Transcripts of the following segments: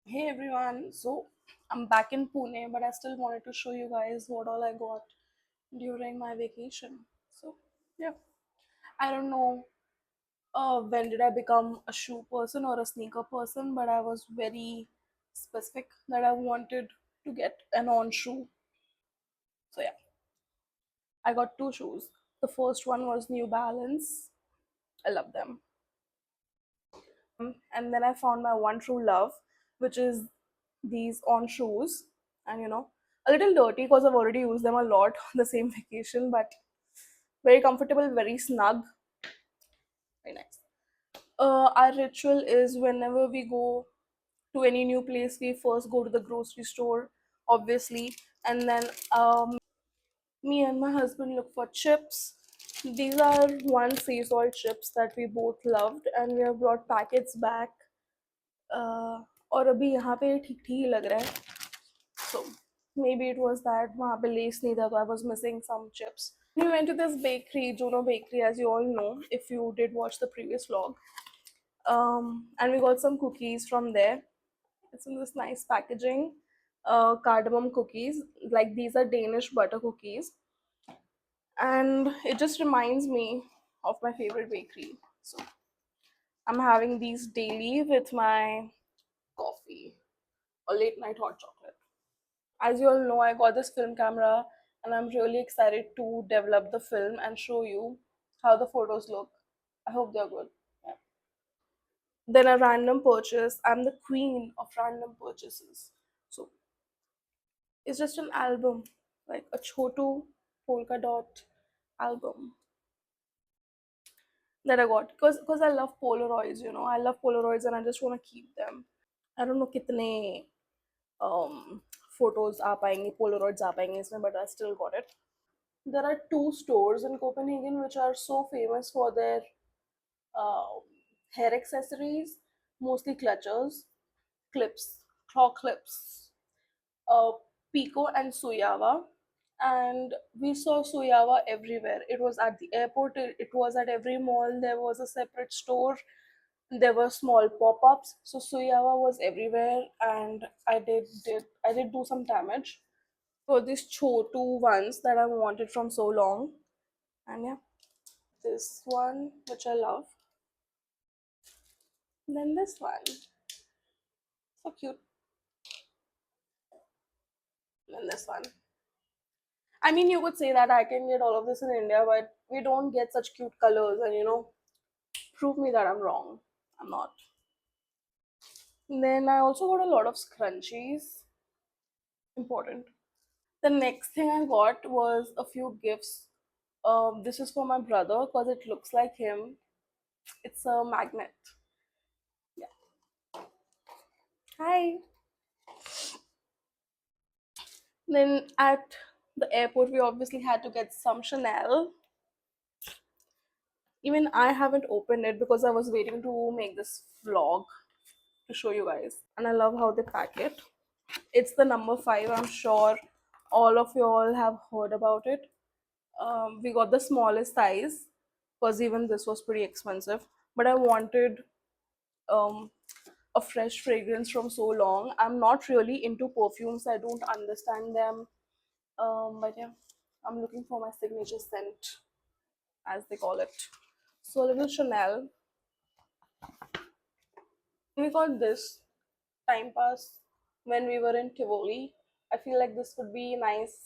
Hey everyone, so I'm back in Pune, but I still wanted to show you guys what all I got during my vacation. So, yeah, I don't know when did I become a shoe person or a sneaker person, but I was very specific that I wanted to get an on shoe. So, yeah, I got two shoes. The first one was New Balance, I love them. And then I found my one true love, which is these on shoes. And a little dirty because I've already used them a lot on the same vacation, but very comfortable, very snug, very nice. Our ritual is whenever we go to any new place, we first go to the grocery store, obviously, and then me and my husband look for chips. These are one sea salt chips that we both loved, and we have brought packets back. और अभी यहाँ पे ठीक ठीक ही लग रहा है. So maybe it was that वहाँ पे lace नहीं था, so I was missing some chips. We went to this bakery, Juno Bakery, as you all know, if you did watch the previous vlog. And we got some cookies from there. It's in this nice packaging. Cardamom cookies. Like these are Danish butter cookies. And it just reminds me of my favorite bakery. So I'm having these daily with my coffee or late night hot chocolate. As you all know, I got this film camera and I'm really excited to develop the film and show you how the photos look. I hope they're good. Yeah. Then a random purchase. I'm the queen of random purchases. So it's just an album, like a Chotu polka dot album that I got because I love Polaroids. I love Polaroids and I just want to keep them. I don't know कितने photos आ पाएंगे, Polaroids आ पाएंगे इसमें, but I still got it. There are two stores in Copenhagen which are so famous for their uh, hair accessories, mostly clutches, clips, claw clips, uh, Pico and Suyava. And we saw Suyava everywhere. It was at the airport, it was at every mall, there was a separate store, there were small pop-ups. So Suyava was everywhere, and I did do some damage for these Chotu ones that I wanted from so long. And yeah, this one which I love. And then this one, so cute. And then this one. I mean, you could say that I can get all of this in India, but we don't get such cute colors, and prove me that I'm wrong. I'm not. And then I also got a lot of scrunchies. Important. The next thing I got was a few gifts. This is for my brother because it looks like him. It's a magnet. Yeah. Hi. Then at the airport, we obviously had to get some Chanel. Even I haven't opened it because I was waiting to make this vlog to show you guys. And I love how they pack it. It's the number 5. I'm sure all of you all have heard about it. We got the smallest size because even this was pretty expensive. But I wanted um, a fresh fragrance from so long. I'm not really into perfumes, I don't understand them. But yeah, I'm looking for my signature scent, as they call it. So a little Chanel. We got this time pass when we were in Tivoli. I feel like this would be nice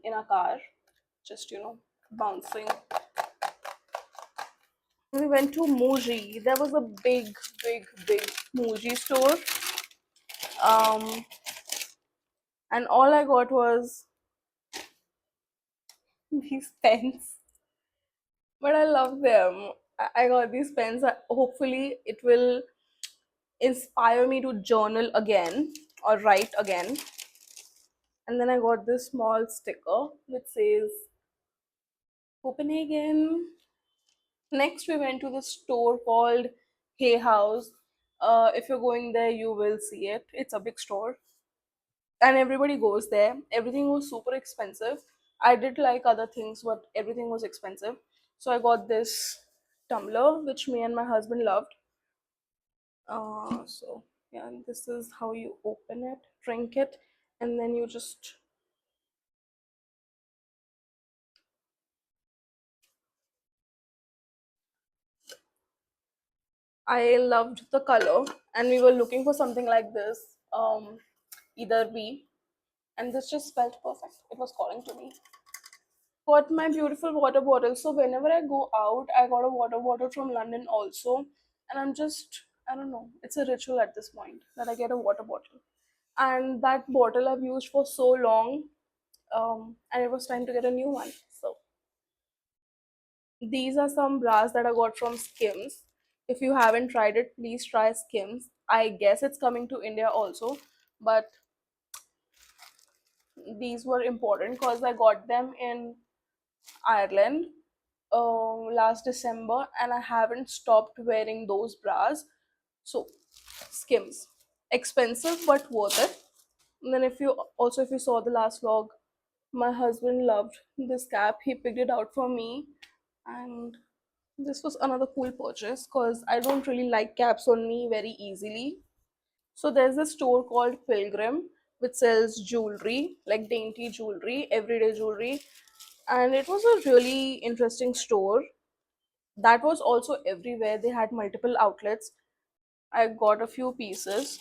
in a car, just bouncing. We went to Muji. There was a big Muji store. Um, and all I got was these pens. But I love them. I got these pens. Hopefully, it will inspire me to journal again or write again. And then I got this small sticker which says Copenhagen. Next, we went to the store called Hay House. If you're going there, you will see it. It's a big store, and everybody goes there. Everything was super expensive. I did like other things, but everything was expensive. So I got this tumbler, which me and my husband loved. So Yeah, and this is how you open it, drink it, and then you just. I loved the color, and we were looking for something like this. Either we, and this just felt perfect. It was calling to me. Got my beautiful water bottle. So whenever I go out, I got a water bottle from London also, and I'm just, I don't know. It's a ritual at this point that I get a water bottle, and that bottle I've used for so long, and it was time to get a new one. So these are some bras that I got from Skims. If you haven't tried it, please try Skims. I guess it's coming to India also, but these were important because I got them in Ireland last December, and I haven't stopped wearing those bras. So, Skims, expensive but worth it. And then if you saw the last vlog, my husband loved this cap. He picked it out for me, and this was another cool purchase because I don't really like caps on me very easily. So there's a store called Pilgrim which sells jewelry, like dainty jewelry, everyday jewelry, and it was a really interesting store. That was also everywhere. They had multiple outlets. I got a few pieces.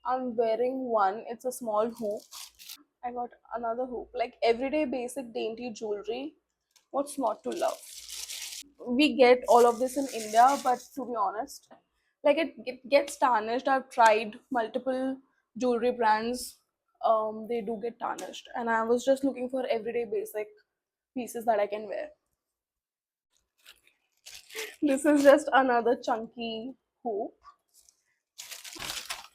I'm wearing one. It's a small hoop. I got another hoop. Like everyday basic dainty jewelry. What's not to love? We get all of this in India, but to be honest, like it gets tarnished. I've tried multiple jewelry brands. They do get tarnished, and I was just looking for everyday basic pieces that I can wear. This is just another chunky hoop.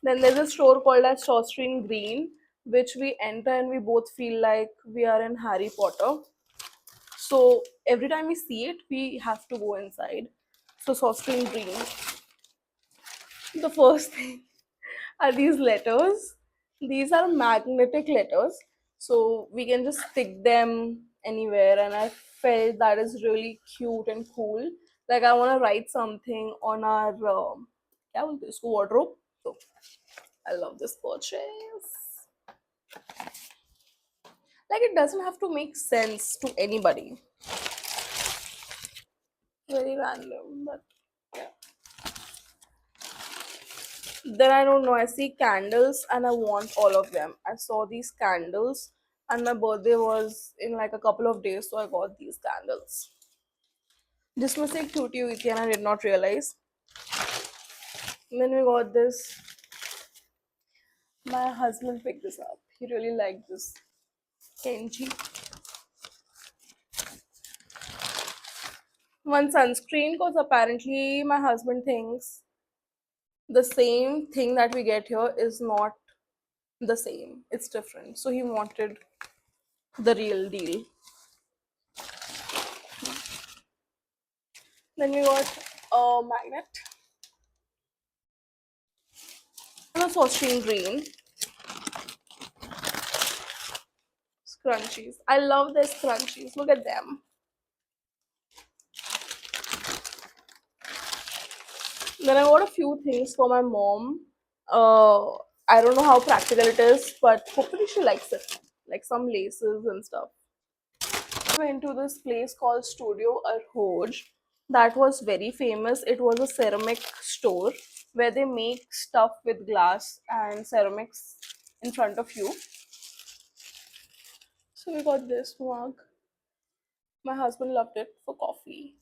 Then there's a store called as Shawstring Green, which we enter and we both feel like we are in Harry Potter. So every time we see it, we have to go inside. So Shawstring Green. The first thing are these letters. These are magnetic letters, so we can just stick them anywhere. And I felt that is really cute and cool. Like I want to write something on our क्या बोलते हैं इसको, wardrobe. So I love this purchase. Like it doesn't have to make sense to anybody. Very random, but yeah. Then I don't know. I see candles and I want all of them. I saw these candles and my birthday was in like a couple of days, so I got these candles. This was like cute with and I did not realize. And then we got this. My husband picked this up. He really liked this Kenji. One sunscreen because apparently my husband thinks the same thing that we get here is not the same. It's different. So he wanted the real deal. Then we got a magnet and a Austrian green scrunchies. I love their scrunchies. Look at them. Then I got a few things for my mom. Uh, I don't know how practical it is, but hopefully she likes it. Like some laces and stuff. I went to this place called Studio Arhoj. That was very famous. It was a ceramic store where they make stuff with glass and ceramics in front of you. So we got this mug. My husband loved it for coffee.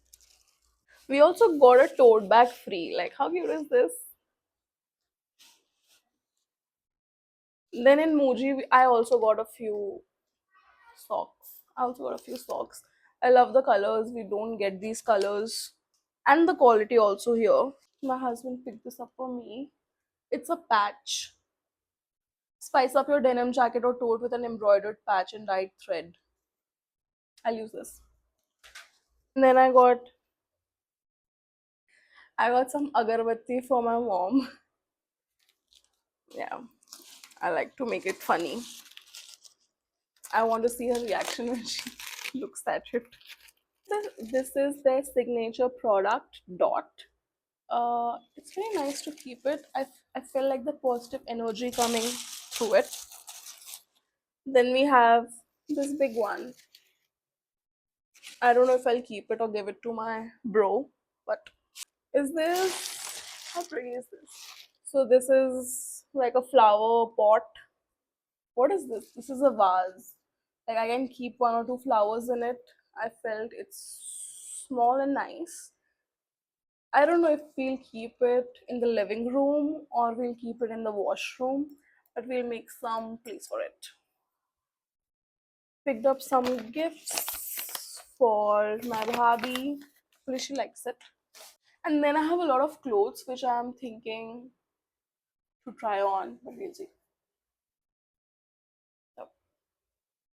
We also got a tote bag free. Like, how cute is this? Then in Muji, I also got a few socks. I also got a few socks. I love the colors. We don't get these colors. And the quality also here. My husband picked this up for me. It's a patch. Spice up your denim jacket or tote with an embroidered patch and dyed thread. I'll use this. And then I got some agarbatti for my mom. Yeah. I like to make it funny. I want to see her reaction when she looks at it. This is their signature product, Dot. It's very nice to keep it. I feel like the positive energy coming through it. Then we have this big one. I don't know if I'll keep it or give it to my bro, but is this, how pretty is this? So this is like a flower pot. What is this? This is a vase. Like I can keep one or two flowers in it. I felt it's small and nice. I don't know if we'll keep it in the living room or we'll keep it in the washroom, but we'll make some place for it. Picked up some gifts for my bhabhi. Hopefully she likes it. And then I have a lot of clothes which I'm thinking to try on, but we'll see.